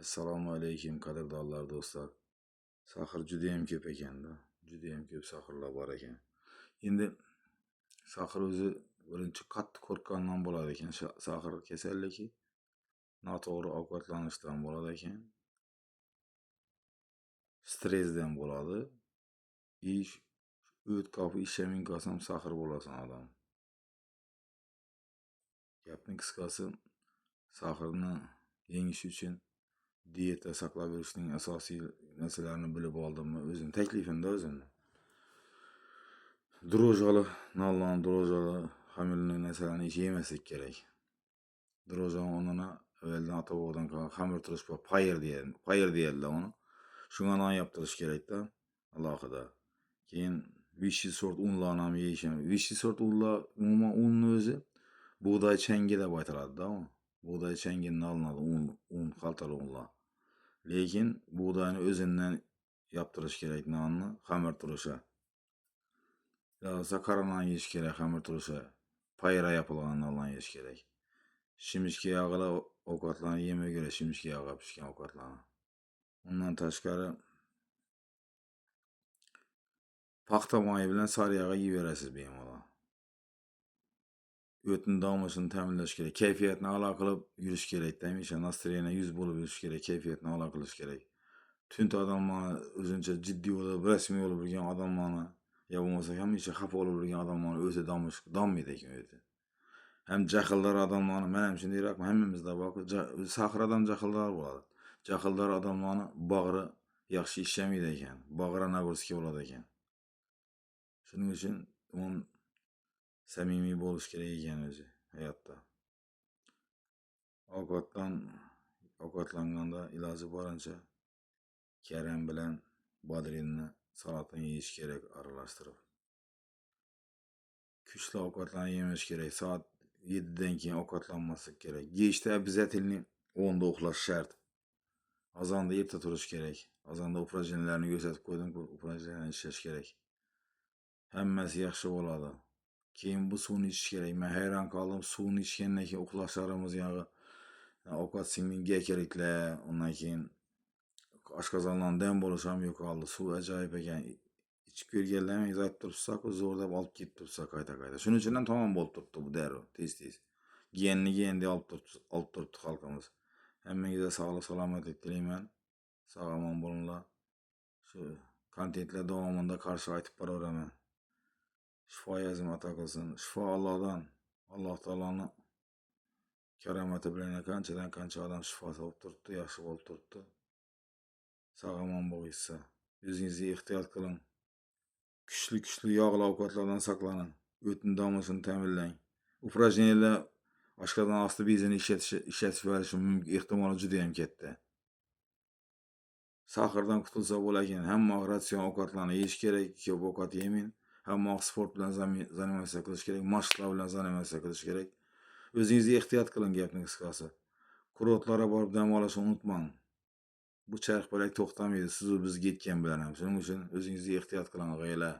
Assalomu alaykum qadrdonlar do'stlar. Saxir juda ham ko'p ekanda. Juda ham ko'p saxirlar bor ekan. Endi saxir o'zi birinchi qattiq qo'rqqandan bo'ladi ekan. Saxir kasalligi noto'g'ri ovqatlanishdan bo'ladi ekan. Stressdan bo'ladi. Ish o't ko'pi ishlamin qasam saxir bo'lasan odam. Gapning qisqasi saxirni yengish uchun diyeta saqlab yurishning asosiy narsalarini bilib oldimmi o'zim taklifimda o'zimni. Dro'jali, nollan dro'jali xamirli narsalarni yemaslik kerak. Dro'jali o'rnini avvaldan ota-bobodan qolgan xamir turish bor, payir deydilar uni. Shundan yaptirish kerakda alohida. Keyin vishi sort unlarni ham yeyish. Vishi sort unlar umuman unni o'zi bug'doy changi deb aytiladi-da u. Bug'doy changidan olinadi un xaltali unlar. Lekin bug'doyni o'zidan yaptirish kerak nonni, xamir turishi. Ya'sa qaranan yeyish kerak, xamir turishi. Payra yapilgan nondan yeyish kerak. Shimishga yog'li ovqatlarni yemay kerak, shimishga yog'ga pishgan ovqatlarni. Undan tashqari paxta moyi bilan sariyog'i yeyverasiz bemalol. O'tin damishini ta'minlash kerak. Kayfiyatni a'lo qilib yurish kerak. Hamisha nastroyeniya 100 bo'lib yurish kerak, kayfiyatni a'lo qilish kerak. Tunt odamlarni o'zincha jiddiy bo'lib, rasmiy bo'lib yurgan odamlarni, yo bo'lmasa hamisha xafa bo'lib yurgan odamlarni o'zi dommaydi ekan o'zi. Ham jahldor odamlarni, men ham shundayroq, hammamizda bor, saxir odam jahldor bo'ladi. Jahldor odamlarni bag'ri yaxshi ishlamaydi ekan. Bag'ri nagurski bo'ladi ekan. Shuning uchun samimiy bo'lish kerak ekan o'zi hayotda. Ovqatlanganda iloji boricha karam bilan bodrinni salatini yeyish kerak aralashtirib. Kuchli ovqatlarni yemish kerak. Soat 7 dan keyin ovqatlanmaslik kerak. Yeyishda обязательно 10 da uxlash shart. Azonda erta turish kerak. Azonda упражненияларni ko'rsatib qo'ydim, упражненияларni ishlash kerak. Hammasi yaxshi bo'ladi. Keyin bu suvni ichish kerak. Men hayron qoldim, suvni ichgandan keyin uxlashlarimiz yog'i ovqat singmingga keraklar, undan keyin oshqozondan dam bo'lish ham yo'qoldi. Suv ajoyib ekan. Ichib ko'rganlarni aytib turibsa-ku, zo'rlab olib ketib turibsa qayta-qayta. Shuning uchun ham tamom bo'lib turibdi bu darrov, tez-tez. Genni olib turibdi xalqimiz. Hammangizga sog'lik, salomatlik tilayman. Sog'-omon bo'linglar. Shu kontentlar davomida qarshi aytib boraveraman. Shifoyazim ato qilsin. Shifo Allohdan. Alloh taoloning karomati bilan qancha odam shifo topib turibdi, yaxshi bo'lib turibdi. Sog'-omon bo'linglar. O'zingizga ehtiyot qiling. Kuchli yog'li ovqatlardan saqlaning. O'tin damishini ta'minlang. Упражнениялар oshqozon osti bezini ishlatib verishi ehtimoli juda ham katta. Saxirdan qutulsa bo'lakan, hamma ratsion ovqatlarni yeyish kerak, ko'p ovqat yemang. Hamma sport bilan zanimatsiya qilish kerak, mashqlar bilan zanimatsiya qilish kerak. O'zingizga ehtiyot qiling gapning qisqasi. Kurortlarga borib dam olishni unutmang. Bu charx bo'lak to'xtamaydi, siz bizga yetgan bilan ham. Shuning uchun o'zingizga ehtiyot qiling, g'aylar.